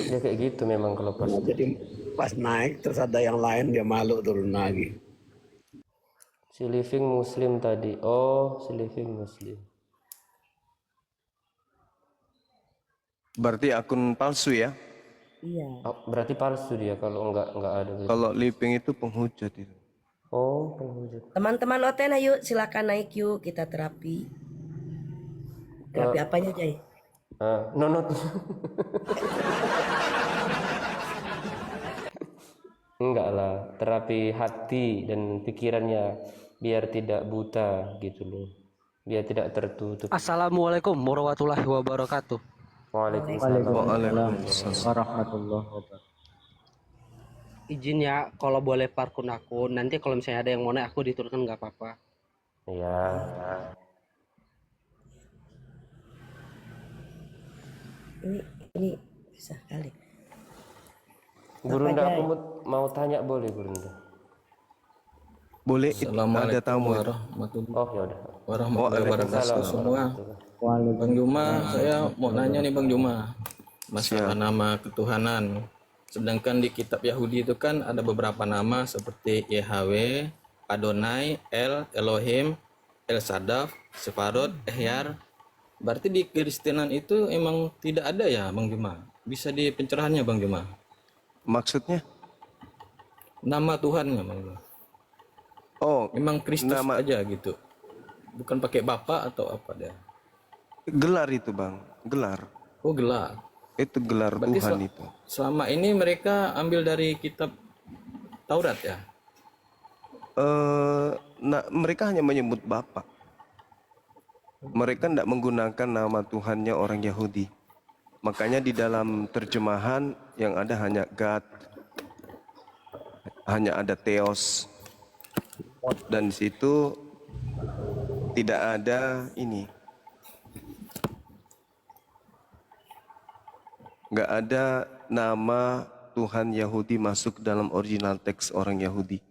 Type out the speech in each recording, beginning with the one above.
Dia kayak gitu memang kalau pas Jadi pas naik terus ada yang lain dia malu turun lagi. si living muslim tadi. Oh, si living muslim. Berarti akun palsu ya? Iya. Oh, berarti palsu dia kalau enggak ada gitu. Kalau living itu penghujat itu. Oh, penghujat. Teman-teman Oten, ayo silakan naik yuk kita terapi. Terapi apanya, Jay? Nonot. Enggak lah, terapi hati dan pikirannya biar tidak buta gitu loh. Biar tidak tertutup. Assalamualaikum warahmatullahi wabarakatuh. Waalaikumsalam. Waalaikumsalam. warahmatullahi wabarakatuh. Izin ya, kalau boleh parkun aku. Nanti kalau misalnya ada yang mau naik, aku diturunkan nggak apa-apa. Iya. Ini bisa kali. Gurunda, aku mau tanya boleh Gurunda? Boleh, ada Assalamualaikum tamu. warahmatullahi Oh ya udah. wabarakatuh semua. Bang Juma, saya mau nanya nih Bang Juma, masalah nama ketuhanan. Sedangkan di kitab Yahudi itu kan ada beberapa nama seperti Yahweh, Adonai, El, Elohim, El Sadaf, Sefarod, Ehyar. Berarti di Kristenan itu emang tidak ada ya Bang Juma? Bisa di pencerahannya Bang Juma? Maksudnya? Nama Tuhannya Bang Juma. Oh, Memang Kristus nama aja gitu. Bukan pakai Bapak atau apa dia. gelar itu Bang, gelar. Oh gelar. Itu gelar Berarti Tuhan itu. selama ini mereka ambil dari kitab Taurat ya? Nah, mereka hanya menyebut Bapa. Mereka tidak menggunakan nama Tuhannya orang Yahudi. Makanya di dalam terjemahan yang ada hanya God, hanya ada Theos, dan di situ tidak ada ini, nggak ada nama Tuhan Yahudi masuk dalam original teks orang Yahudi.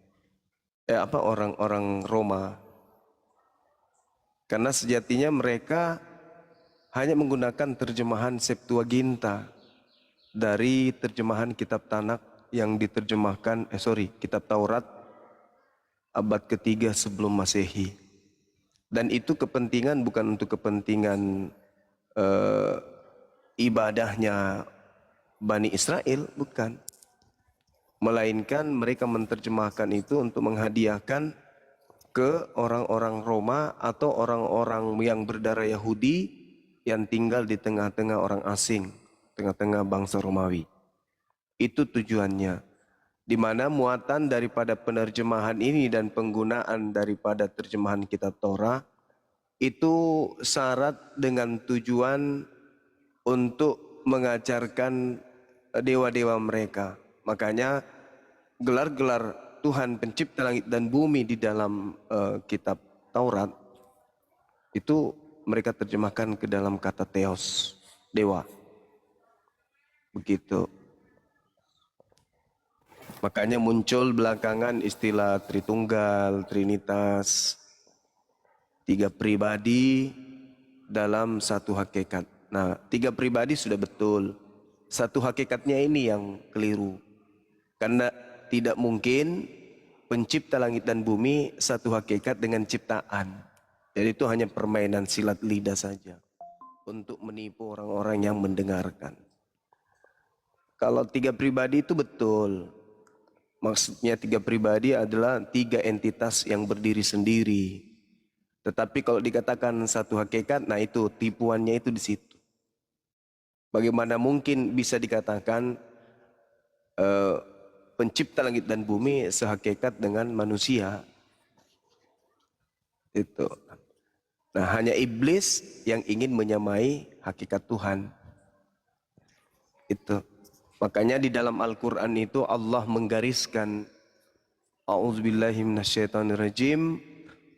Orang Roma. Karena sejatinya mereka hanya menggunakan terjemahan Septuaginta dari terjemahan kitab Tanakh yang diterjemahkan, kitab Taurat abad ketiga sebelum Masehi. Dan itu kepentingan bukan untuk kepentingan ibadahnya Bani Israel, bukan. Melainkan mereka menerjemahkan itu untuk menghadiahkan ke orang-orang Roma atau orang-orang yang berdarah Yahudi yang tinggal di tengah-tengah orang asing, tengah-tengah bangsa Romawi. Itu tujuannya. Di mana muatan daripada penerjemahan ini dan penggunaan daripada terjemahan kitab Torah itu syarat dengan tujuan untuk mengajarkan dewa-dewa mereka. Makanya gelar-gelar Tuhan pencipta langit dan bumi di dalam kitab Taurat itu mereka terjemahkan ke dalam kata Theos, dewa. Begitu. Makanya muncul belakangan istilah Tritunggal, Trinitas, tiga pribadi dalam satu hakikat. Nah, tiga pribadi sudah betul. Satu hakikatnya ini yang keliru. Karena tidak mungkin pencipta langit dan bumi satu hakikat dengan ciptaan. Jadi itu hanya permainan silat lidah saja untuk menipu orang-orang yang mendengarkan. Kalau tiga pribadi itu betul. Maksudnya tiga pribadi adalah tiga entitas yang berdiri sendiri. Tetapi kalau dikatakan satu hakikat, nah itu tipuannya itu di situ. Bagaimana mungkin bisa dikatakan pencipta langit dan bumi sehakikat dengan manusia? Itu. Nah, hanya iblis yang ingin menyamai hakikat Tuhan. Itu. Makanya di dalam Al-Quran itu Allah menggariskan A'udzubillahi minasyaitonirrajim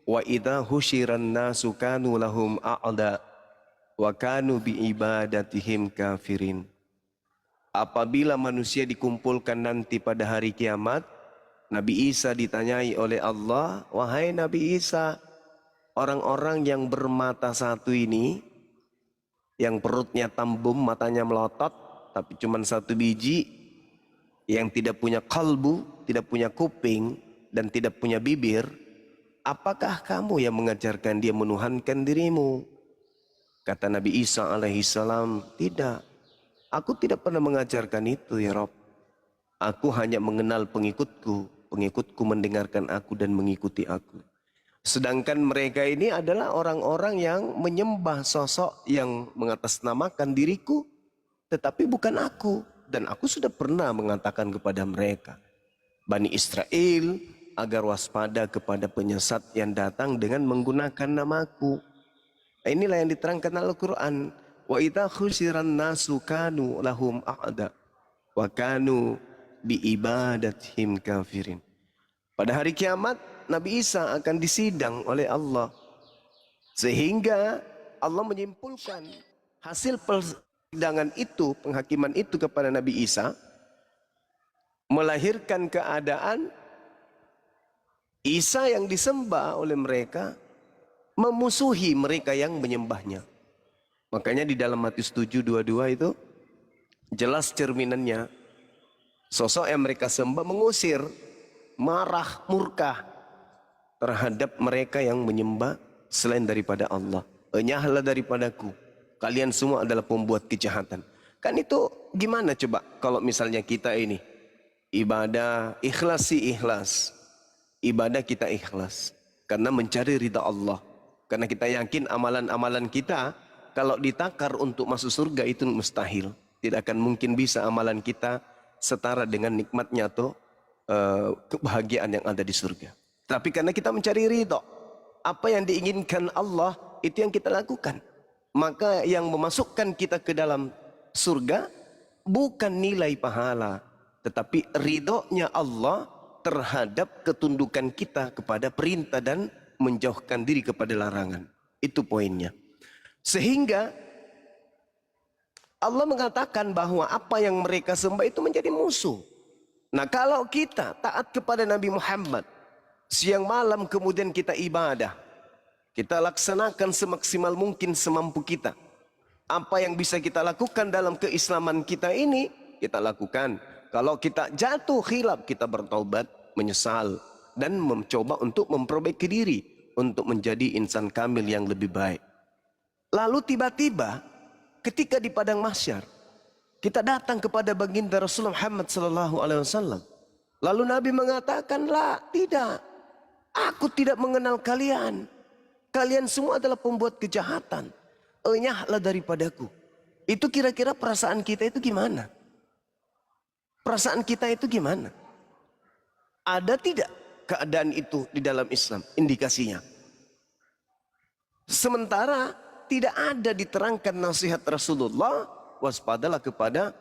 wa idza husyiran nasu kanu lahum a'da wa kanu biibadatihim kafirin. Apabila manusia dikumpulkan nanti pada hari kiamat, Nabi Isa ditanyai oleh Allah, wahai Nabi Isa, orang-orang yang bermata satu ini, yang perutnya tambum, matanya melotot, tapi cuma satu biji yang tidak punya kalbu, tidak punya kuping, dan tidak punya bibir, apakah kamu yang mengajarkan dia menuhankan dirimu? Kata Nabi Isa alaihissalam, tidak. Aku tidak pernah mengajarkan itu ya Rabb. Aku hanya mengenal pengikutku. Pengikutku mendengarkan aku dan mengikuti aku. Sedangkan mereka ini adalah orang-orang yang menyembah sosok yang mengatasnamakan diriku, tetapi bukan aku. Dan aku sudah pernah mengatakan kepada mereka, Bani Israel, agar waspada kepada penyesat yang datang dengan menggunakan namaku. Inilah yang diterangkan Al-Quran. Wa idza khusyiran nasu kanu lahum a'da wa kanu bi ibadatihim kafirin. Pada hari kiamat Nabi Isa akan disidang oleh Allah, sehingga Allah menyimpulkan hasil persidangan itu, penghakiman itu kepada Nabi Isa, melahirkan keadaan Isa yang disembah oleh mereka memusuhi mereka yang menyembahnya. Makanya di dalam Matius 7:22 itu jelas cerminannya. Sosok yang mereka sembah mengusir, marah, murka terhadap mereka yang menyembah selain daripada Allah. Enyahlah daripadaku, kalian semua adalah pembuat kejahatan. Kan itu gimana coba kalau misalnya kita ini ibadah ikhlas sih ikhlas. Ibadah kita ikhlas karena mencari ridha Allah. Karena kita yakin amalan-amalan kita kalau ditakar untuk masuk surga itu mustahil. Tidak akan mungkin bisa amalan kita setara dengan nikmatnya atau kebahagiaan yang ada di surga. Tapi karena kita mencari ridha, apa yang diinginkan Allah itu yang kita lakukan. Maka yang memasukkan kita ke dalam surga bukan nilai pahala, tetapi ridhonya Allah terhadap ketundukan kita kepada perintah dan menjauhkan diri kepada larangan. Itu poinnya. Sehingga Allah mengatakan bahwa apa yang mereka sembah itu menjadi musuh. Nah, kalau kita taat kepada Nabi Muhammad, siang malam kemudian kita ibadah, kita laksanakan semaksimal mungkin semampu kita. Apa yang bisa kita lakukan dalam keislaman kita ini, kita lakukan. Kalau kita jatuh khilaf, kita bertaubat, menyesal, dan mencoba untuk memperbaiki diri untuk menjadi insan kamil yang lebih baik. Lalu tiba-tiba ketika di padang mahsyar kita datang kepada baginda Rasulullah Muhammad SAW. Lalu Nabi mengatakan, "La, tidak. Aku tidak mengenal kalian. Kalian semua adalah pembuat kejahatan. Enyahlah daripadaku." Itu kira-kira perasaan kita itu gimana? Perasaan kita itu gimana? Ada tidak keadaan itu di dalam Islam? Indikasinya. Sementara tidak ada diterangkan nasihat Rasulullah, waspadalah kepada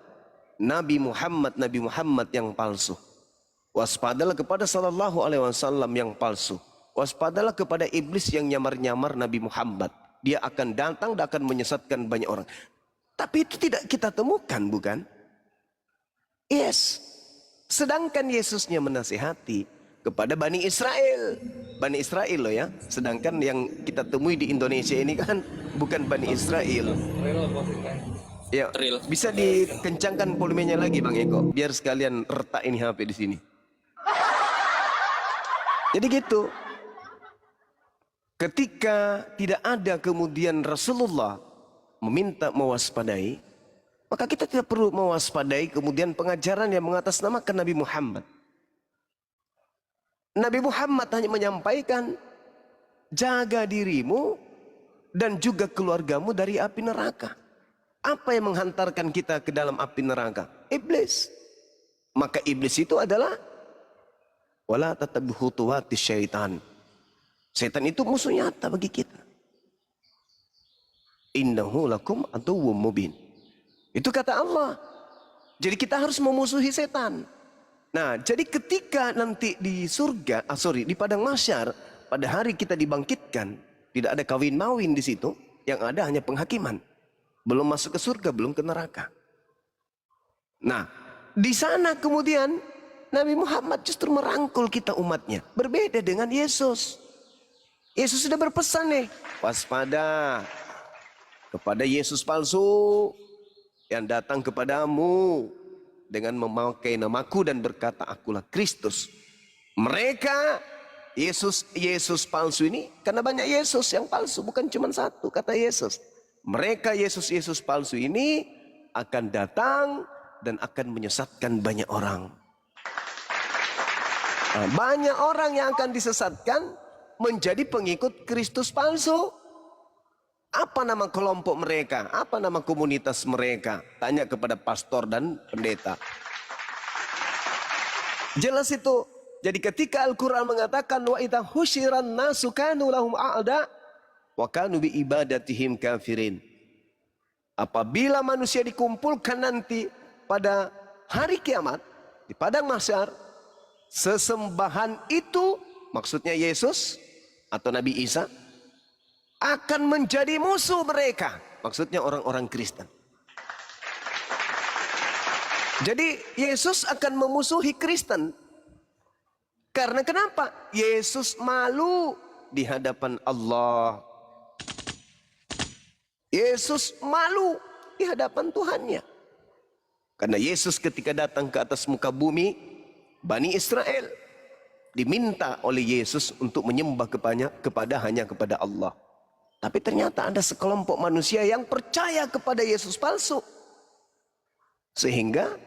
Nabi Muhammad yang palsu. Waspadalah kepada sallallahu alaihi wasallam yang palsu. Waspadalah kepada iblis yang nyamar-nyamar Nabi Muhammad. Dia akan datang dan akan menyesatkan banyak orang. Tapi itu tidak kita temukan, bukan? Yes. Sedangkan Yesusnya menasihati kepada Bani Israel. Bani Israel loh ya. Sedangkan yang kita temui di Indonesia ini kan bukan Bani Israel. Ya, bisa dikencangkan volumenya lagi Bang Eko, biar sekalian retak ini HP di sini. Jadi gitu. Ketika tidak ada kemudian Rasulullah meminta mewaspadai, maka kita tidak perlu mewaspadai kemudian pengajaran yang mengatasnamakan Nabi Muhammad. Nabi Muhammad hanya menyampaikan, jaga dirimu dan juga keluargamu dari api neraka. Apa yang menghantarkan kita ke dalam api neraka? Iblis. Maka iblis itu adalah wala tattabi'u khutuwati syaitan. Setan itu musuh nyata bagi kita. Innahu lakum aduwwum mubin. Itu kata Allah. Jadi kita harus memusuhi setan. Nah, jadi ketika nanti di surga, di padang mahsyar, pada hari kita dibangkitkan, tidak ada kawin mawin di situ, yang ada hanya penghakiman. Belum masuk ke surga, belum ke neraka. Nah, di sana kemudian Nabi Muhammad justru merangkul kita umatnya. Berbeda dengan Yesus. Yesus sudah berpesan nih, waspada kepada Yesus palsu. yang datang kepadamu dengan memakai namaku dan berkata, akulah Kristus. Mereka Yesus palsu ini, karena banyak Yesus yang palsu, bukan cuma satu kata Yesus. Mereka Yesus palsu ini akan datang dan akan menyesatkan banyak orang. Nah, banyak orang yang akan disesatkan menjadi pengikut Kristus palsu. Apa nama kelompok mereka? Apa nama komunitas mereka? Tanya kepada pastor dan pendeta. Jelas itu. Jadi ketika Al-Quran mengatakan wa idza husyiran nasu kanu lahum a'da wa kanu bi ibadatihim kafirin. Apabila manusia dikumpulkan nanti pada hari kiamat di padang mahsyar, sesembahan itu, maksudnya Yesus atau Nabi Isa, akan menjadi musuh mereka, maksudnya orang-orang Kristen. Jadi Yesus akan memusuhi Kristen. Karena kenapa? Yesus malu di hadapan Allah. Yesus malu di hadapan Tuhannya. Karena Yesus ketika datang ke atas muka bumi, Bani Israel diminta oleh Yesus untuk menyembah hanya kepada Allah. Tapi ternyata ada sekelompok manusia yang percaya kepada Yesus palsu. Sehingga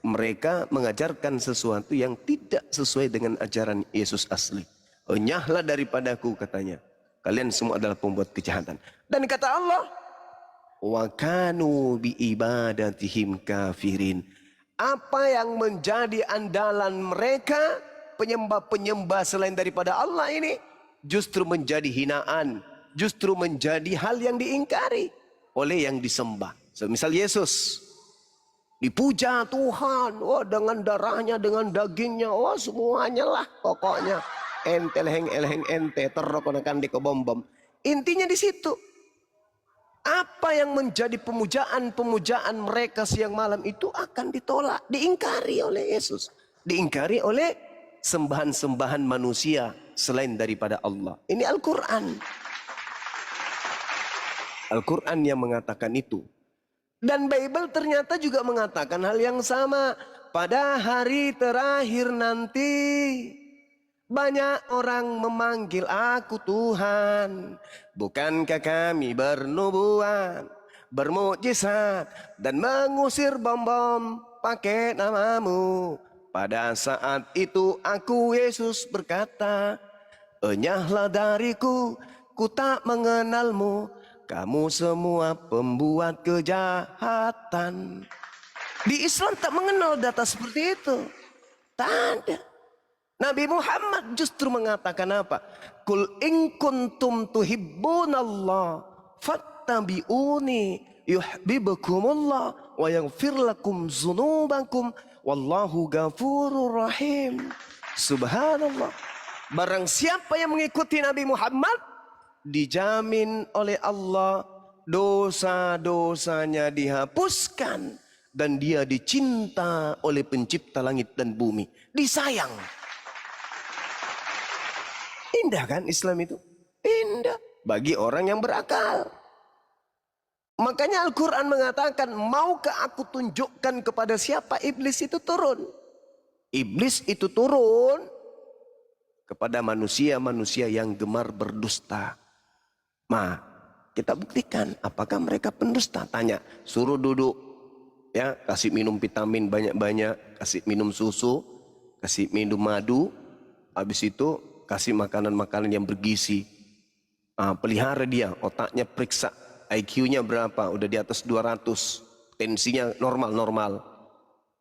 mereka mengajarkan sesuatu yang tidak sesuai dengan ajaran Yesus asli. Enyahlah daripadaku, katanya. Kalian semua adalah pembuat kejahatan. Dan kata Allah, wa kanu bi ibadatihim kafirin. Apa yang menjadi andalan mereka, penyembah-penyembah selain daripada Allah ini, justru menjadi hinaan, justru menjadi hal yang diingkari oleh yang disembah. Semisal Yesus dipuja Tuhan, wah dengan darahnya, dengan dagingnya, wah semuanya lah pokoknya. Ente leheng ente terrokonakan di kebom-bom. Intinya di situ. Apa yang menjadi pemujaan mereka siang malam itu akan ditolak, diingkari oleh Yesus. Diingkari oleh sembahan-sembahan manusia selain daripada Allah. Ini Al-Quran. Al-Quran yang mengatakan itu. Dan Bible ternyata juga mengatakan hal yang sama. Pada hari terakhir nanti, banyak orang memanggil aku Tuhan. Bukankah kami bernubuat, bermukjizat, dan mengusir bom-bom pakai namamu. Pada saat itu aku Yesus berkata, enyahlah dariku, ku tak mengenalmu. Kamu semua pembuat kejahatan. Di Islam tak mengenal data seperti itu. Tak ada. Nabi Muhammad justru mengatakan apa? Kul in kuntum tuhibbunallah fattabi'uni yuhibbukumullah wa yaghfir lakum dzunubakum wallahu ghafurur rahim. Subhanallah. Barang siapa yang mengikuti Nabi Muhammad, dijamin oleh Allah dosa-dosanya dihapuskan dan dia dicinta oleh pencipta langit dan bumi. Disayang. Indah kan Islam itu? Indah bagi orang yang berakal. Makanya Al-Quran mengatakan, maukah aku tunjukkan kepada siapa iblis itu turun? Iblis itu turun kepada manusia-manusia yang gemar berdusta. Nah, kita buktikan apakah mereka pendusta. Tanya, suruh duduk, ya, kasih minum vitamin banyak-banyak, kasih minum susu, kasih minum madu, habis itu kasih makanan-makanan yang bergizi. Pelihara dia, otaknya periksa, IQ-nya berapa, udah di atas 200, tensinya normal.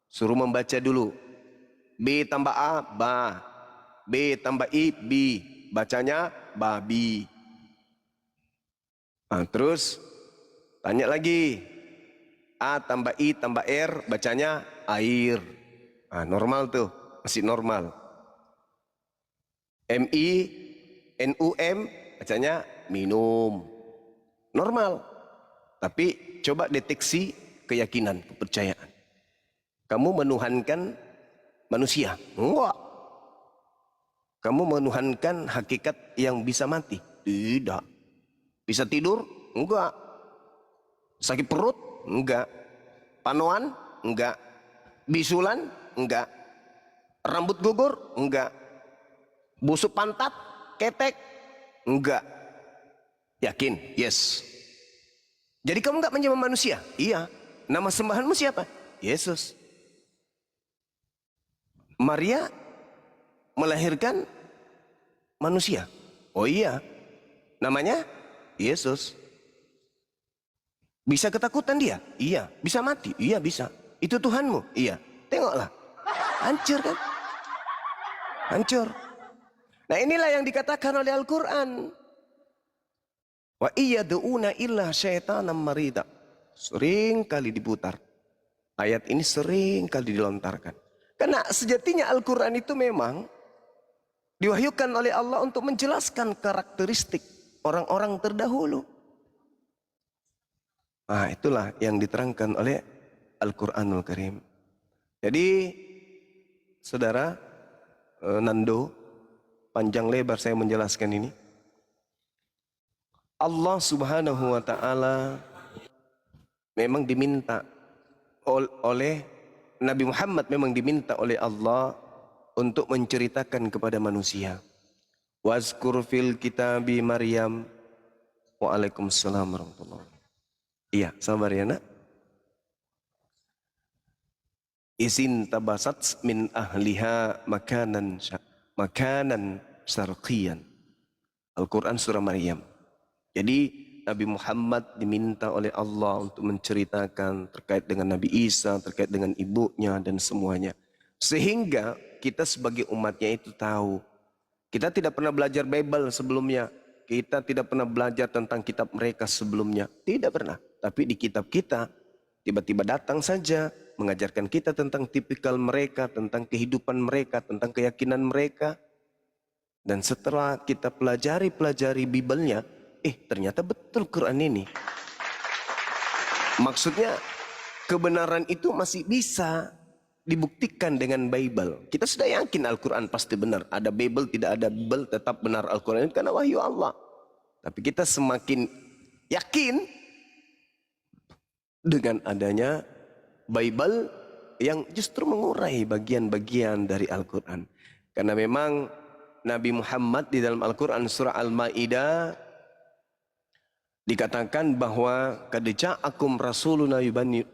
Suruh membaca dulu, B tambah A, ba, B tambah I, bi, bacanya babi. Terus tanya lagi, A tambah I tambah R, bacanya air. Normal tuh, masih normal. MI, NUM, bacanya minum. Normal. Tapi coba deteksi keyakinan, kepercayaan. Kamu menuhankan manusia? Enggak. Kamu menuhankan hakikat yang bisa mati? Tidak. Bisa tidur? Enggak. Sakit perut? Enggak. Panoan? Enggak. Bisulan? Enggak. Rambut gugur? Enggak. Busuk pantat? Ketek? Enggak. Yakin? Yes. Jadi kamu enggak menyembah manusia? Iya. Nama sembahanmu siapa? Yesus. Maria melahirkan manusia. Oh iya. Namanya Yesus. Bisa ketakutan dia? Iya. Bisa mati? Iya bisa. Itu Tuhanmu? Iya. Tengoklah. Hancur kan? Hancur. Nah inilah yang dikatakan oleh Al-Quran. Wa iyyaduuna illa syaitanan marida. Sering kali diputar. Ayat ini sering kali dilontarkan. Karena sejatinya Al-Quran itu memang diwahyukan oleh Allah untuk menjelaskan karakteristik orang-orang terdahulu. Nah itulah yang diterangkan oleh Al-Quranul Karim. Jadi saudara Nando, panjang lebar saya menjelaskan ini. Allah Subhanahu wa Ta'ala memang diminta oleh Nabi Muhammad, memang diminta oleh Allah untuk menceritakan kepada manusia. Wazkur fil kitabi Maryam. Waalaikumsalam warahmatullahi wabarakatuh. Iya, sabar ya nak. Izin tabasat min ahliha makanan syarqiyan. Al-Quran surah Maryam. Jadi Nabi Muhammad diminta oleh Allah untuk menceritakan terkait dengan Nabi Isa, terkait dengan ibunya dan semuanya. Sehingga kita sebagai umatnya itu tahu. Kita tidak pernah belajar Bible sebelumnya. Kita tidak pernah belajar tentang kitab mereka sebelumnya. Tidak pernah. Tapi di kitab kita tiba-tiba datang saja mengajarkan kita tentang tipikal mereka, tentang kehidupan mereka, tentang keyakinan mereka. Dan setelah kita pelajari Bible-nya, ternyata betul Quran ini. Maksudnya kebenaran itu masih bisa dibuktikan dengan Bible. Kita sudah yakin Al-Quran pasti benar. Ada Bible, tidak ada Bible, tetap benar Al-Quran karena wahyu Allah. Tapi kita semakin yakin dengan adanya Bible yang justru mengurai bagian-bagian dari Al-Quran. Karena memang Nabi Muhammad di dalam Al-Quran surah Al-Ma'idah dikatakan bahwa qad ja'akum rasuluna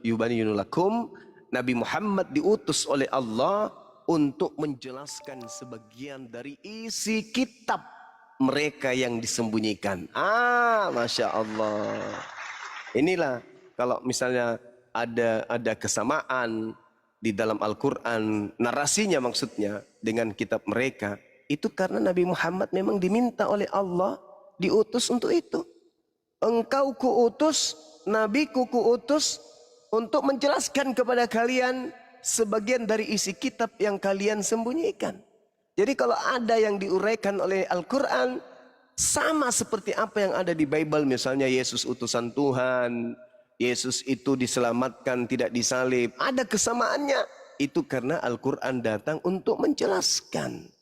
yubayyinu lakum. Nabi Muhammad diutus oleh Allah untuk menjelaskan sebagian dari isi kitab mereka yang disembunyikan. Masya Allah. Inilah kalau misalnya ada kesamaan di dalam Al-Quran, narasinya maksudnya dengan kitab mereka, itu karena Nabi Muhammad memang diminta oleh Allah, diutus untuk itu. Engkau kuutus, nabiku kuutus untuk menjelaskan kepada kalian sebagian dari isi kitab yang kalian sembunyikan. Jadi kalau ada yang diuraikan oleh Al-Quran, sama seperti apa yang ada di Bible. Misalnya Yesus utusan Tuhan, Yesus itu diselamatkan, tidak disalib. Ada kesamaannya. Itu karena Al-Quran datang untuk menjelaskan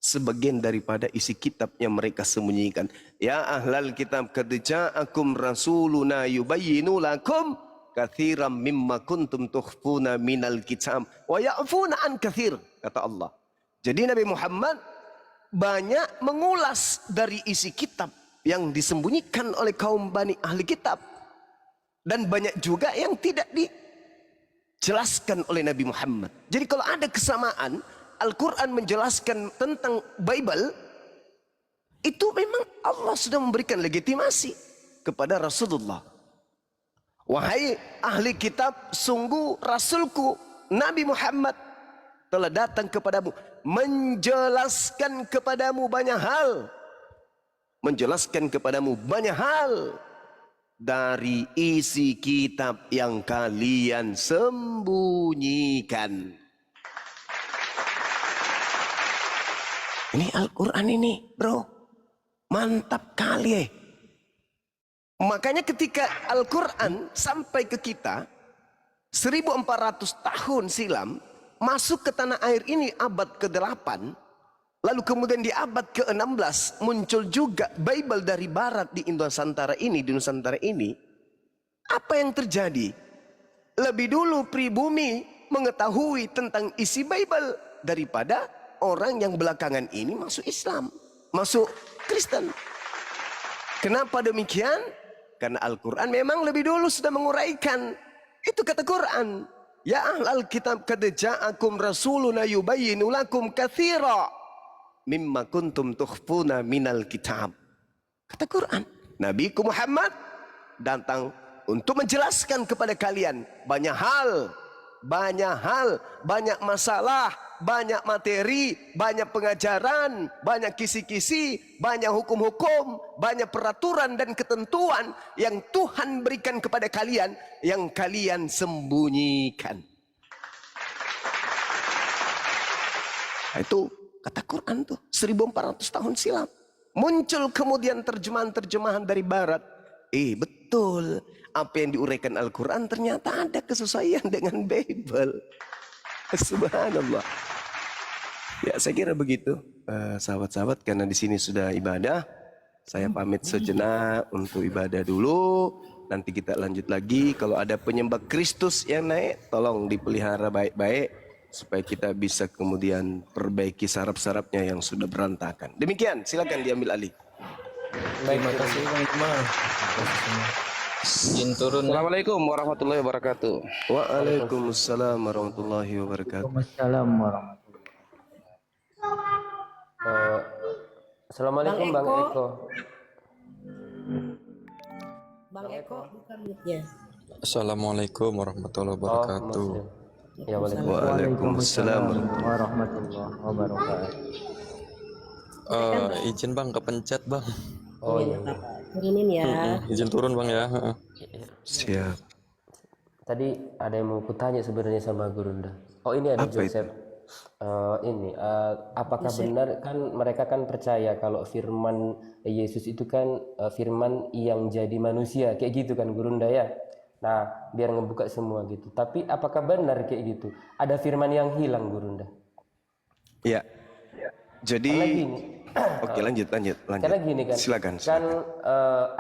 sebagian daripada isi kitab yang mereka sembunyikan. Ya ahlal kitab qad ja'akum rasuluna yubayyinu lakum katsiran mimma kuntum tukhfuna minal kitab wa ya'funa an katsir, kata Allah. Jadi Nabi Muhammad banyak mengulas dari isi kitab yang disembunyikan oleh kaum Bani Ahli Kitab, dan banyak juga yang tidak dijelaskan oleh Nabi Muhammad. Jadi kalau ada kesamaan, Al-Quran menjelaskan tentang Bible, itu memang Allah sudah memberikan legitimasi kepada Rasulullah. Wahai ahli kitab, sungguh Rasulku Nabi Muhammad telah datang kepadamu, menjelaskan kepadamu banyak hal. Menjelaskan kepadamu banyak hal dari isi kitab yang kalian sembunyikan. Ini Al-Quran ini, bro. Mantap kali. Makanya ketika Al-Quran sampai ke kita 1400 tahun silam, masuk ke tanah air ini abad ke-8, lalu kemudian di abad ke-16 muncul juga Bible dari barat di Nusantara ini. Apa yang terjadi? lebih dulu pribumi mengetahui tentang isi Bible daripada orang yang belakangan ini masuk Islam, masuk Kristen. Kenapa demikian? Karena Al-Quran memang lebih dulu sudah menguraikan. Itu kata Quran. Ya ahlal kitab qad ja'akum rasuluna yubayyinu lakum katsira mimma kuntum tukhfuna minal kitab. Kata Quran, Nabiku Muhammad datang untuk menjelaskan kepada kalian banyak hal, banyak masalah, banyak materi, banyak pengajaran, banyak kisi-kisi, banyak hukum-hukum, banyak peraturan dan ketentuan yang Tuhan berikan kepada kalian yang kalian sembunyikan. Nah, itu kata Quran tuh 1400 tahun silam. Muncul kemudian terjemahan-terjemahan dari barat. Betul, apa yang diuraikan Al-Quran ternyata ada kesesuaian dengan Bible. Subhanallah. Ya, saya kira begitu, sahabat-sahabat, karena di sini sudah ibadah. Saya pamit sejenak untuk ibadah dulu. Nanti kita lanjut lagi. Kalau ada penyembah Kristus yang naik, tolong dipelihara baik-baik supaya kita bisa kemudian perbaiki saraf-sarafnya yang sudah berantakan. Demikian, silakan diambil alih. Terima kasih Bang Juma. Izin turun. Assalamualaikum warahmatullahi wabarakatuh. Waalaikumsalam warahmatullahi wabarakatuh. Assalamualaikum Bang Eko. Bang Eko bukan mute-nya. Assalamualaikum warahmatullahi wabarakatuh. Ya, Waalaikumsalam. warahmatullahi wabarakatuh. Izin Bang, kepencet Bang. Oh iya. Turunin ya. Izin turun Bang ya. Siap. Tadi ada yang mau kutanya sebenarnya sama Gurunda. Oh ini ada Apa Joseph. Apakah benar kan mereka kan percaya kalau firman Yesus itu kan firman yang jadi manusia kayak gitu kan Gurunda ya. Nah biar ngebuka semua gitu. Tapi apakah benar kayak gitu? Ada firman yang hilang Gurunda? Ya. Jadi Karena gini. oke, lanjut. Karena gini kan. Silakan. Kan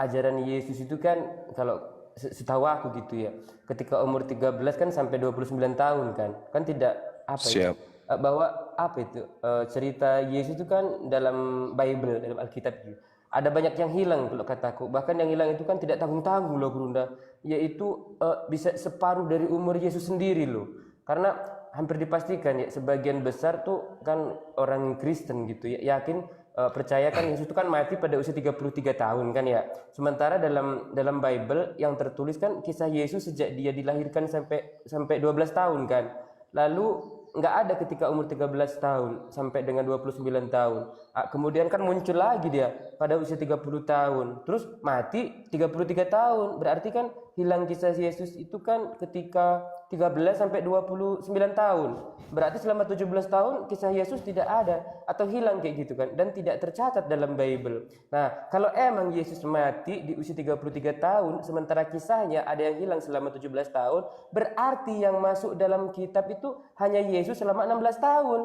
ajaran Yesus itu kan kalau setahu aku gitu ya. Ketika umur 13 kan sampai 29 tahun kan tidak apa ya? Siap. Bahwa apa itu cerita Yesus itu kan dalam Bible, dalam Alkitab gitu. Ada banyak yang hilang kalau kataku. Bahkan yang hilang itu kan tidak tanggung-tanggung loh Gurunda, yaitu bisa separuh dari umur Yesus sendiri loh. Karena hampir dipastikan ya sebagian besar tuh kan orang Kristen gitu ya, yakin percaya kan Yesus itu kan mati pada usia 33 tahun kan ya. Sementara dalam Bible yang tertulis kan kisah Yesus sejak dia dilahirkan sampai 12 tahun kan. Lalu nggak ada ketika umur 13 tahun sampai dengan 29 tahun. Kemudian kan muncul lagi dia pada usia 30 tahun. Terus mati 33 tahun. Berarti kan hilang kisah Yesus itu kan ketika 13 sampai 29 tahun. Berarti selama 17 tahun kisah Yesus tidak ada atau hilang kayak gitu kan, dan tidak tercatat dalam Bible. Nah, kalau emang Yesus mati di usia 33 tahun sementara kisahnya ada yang hilang selama 17 tahun, berarti yang masuk dalam kitab itu hanya Yesus selama 16 tahun.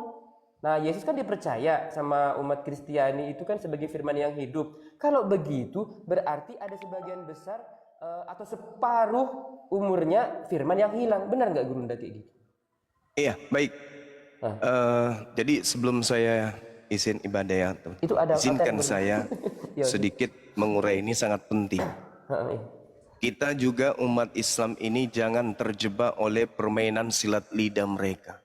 Nah, Yesus kan dipercaya sama umat Kristiani itu kan sebagai firman yang hidup. Kalau begitu berarti ada sebagian besar atau separuh umurnya firman yang hilang. Benar nggak Gurunda kayak gitu? Iya, baik. Jadi sebelum saya izin ibadah ya, Itu ada izinkan apa, saya sedikit mengurai ini sangat penting. Kita juga umat Islam ini jangan terjebak oleh permainan silat lidah mereka.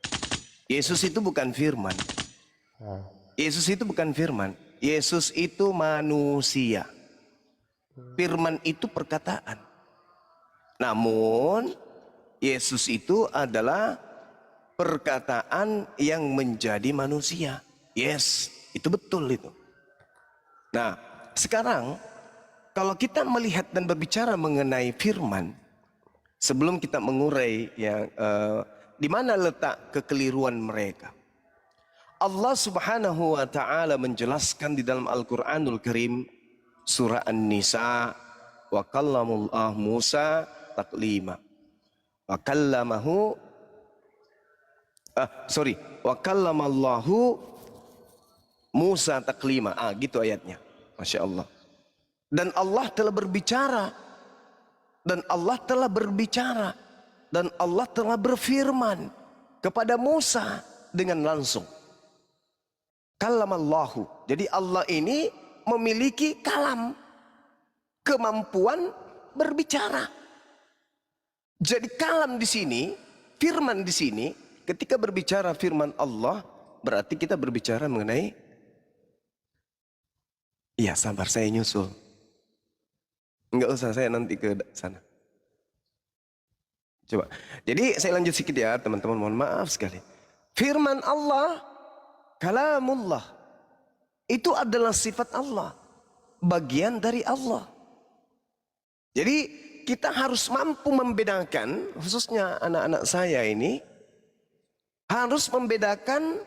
Yesus itu bukan firman. Yesus itu bukan firman. Yesus itu manusia. Firman itu perkataan. Namun Yesus itu adalah perkataan yang menjadi manusia. Yes, itu betul itu. Nah, sekarang kalau kita melihat dan berbicara mengenai firman, sebelum kita mengurai yang di mana letak kekeliruan mereka. Allah Subhanahu wa taala menjelaskan di dalam Al-Qur'anul Karim surah An-Nisa, wa kallamullah Musa taklima. Wa kallamahu wa kallamallahu Musa taklima. Gitu ayatnya. Masya Allah. Dan Allah telah berbicara. dan Allah telah berfirman kepada Musa dengan langsung. Kalamallahu. Jadi Allah ini memiliki kalam, kemampuan berbicara. Jadi kalam di sini, firman di sini, ketika berbicara firman Allah, berarti kita berbicara mengenai, iya sabar saya nyusul. Enggak usah, saya nanti ke sana. Coba. Jadi saya lanjut sedikit ya teman-teman, mohon maaf sekali. Firman Allah, kalamullah, itu adalah sifat Allah, bagian dari Allah. Jadi kita harus mampu membedakan, khususnya anak-anak saya ini, harus membedakan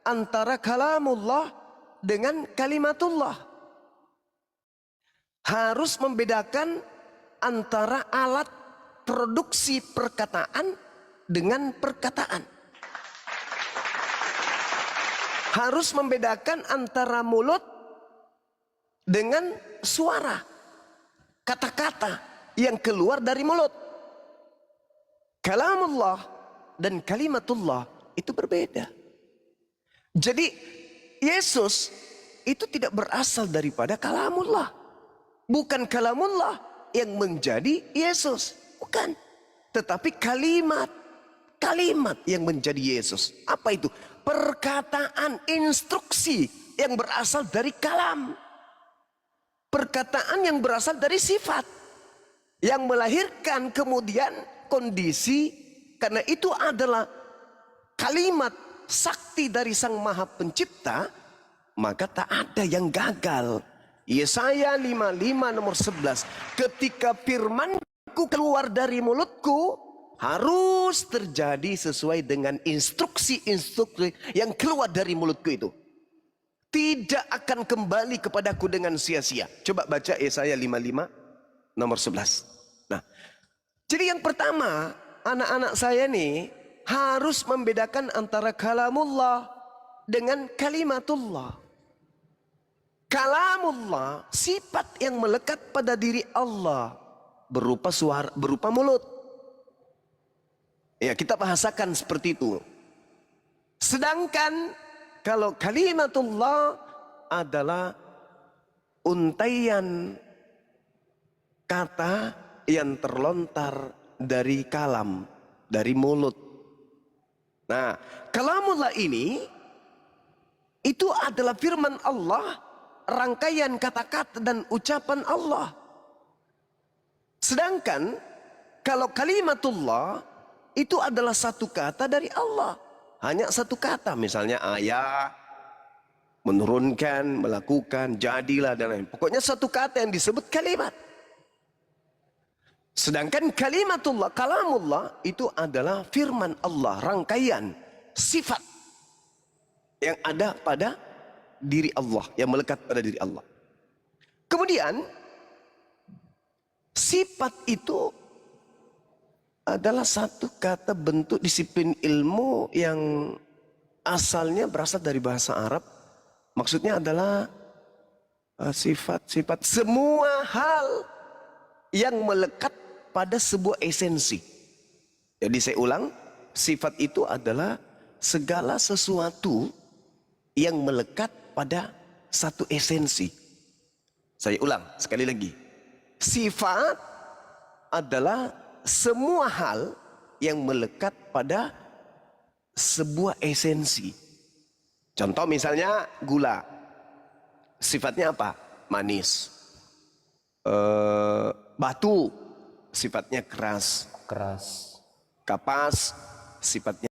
antara kalamullah dengan kalimatullah. Harus membedakan antara alat produksi perkataan dengan perkataan. Harus membedakan antara mulut dengan suara, kata-kata yang keluar dari mulut. Kalamullah dan kalimatullah itu berbeda. Jadi Yesus itu tidak berasal daripada kalamullah. Bukan kalamullah yang menjadi Yesus, bukan. Tetapi kalimat yang menjadi Yesus. Apa itu? Perkataan, instruksi yang berasal dari kalam. Perkataan yang berasal dari sifat, yang melahirkan kemudian kondisi. Karena itu adalah kalimat sakti dari Sang Maha Pencipta, maka tak ada yang gagal. Yesaya 55 nomor 11, ketika firmanku keluar dari mulutku, harus terjadi sesuai dengan instruksi-instruksi yang keluar dari mulutku itu. Tidak akan kembali kepadaku dengan sia-sia. Coba baca Yesaya 55 nomor 11. Nah, jadi yang pertama, anak-anak saya nih harus membedakan antara kalamullah dengan kalimatullah. Kalamullah, sifat yang melekat pada diri Allah, berupa suara, berupa mulut. Ya, kita bahasakan seperti itu. Sedangkan kalau kalimatullah adalah untaian kata yang terlontar dari kalam, dari mulut. Nah, kalamullah ini itu adalah firman Allah, rangkaian kata-kata dan ucapan Allah. Sedangkan kalau kalimatullah itu adalah satu kata dari Allah, hanya satu kata, misalnya ayat, menurunkan, melakukan, jadilah dan lain. Pokoknya satu kata yang disebut kalimat. Sedangkan kalimatullah, kalamullah itu adalah firman Allah, rangkaian sifat yang ada pada diri Allah, yang melekat pada diri Allah. Kemudian sifat itu adalah satu kata bentuk disiplin ilmu yang asalnya berasal dari bahasa Arab. Maksudnya adalah sifat-sifat, semua hal yang melekat pada sebuah esensi. Jadi saya ulang, sifat itu adalah segala sesuatu yang melekat pada satu esensi. Saya ulang sekali lagi. Sifat adalah semua hal yang melekat pada sebuah esensi. Contoh misalnya gula. Sifatnya apa? Manis. Batu sifatnya keras. Keras. Kapas sifatnya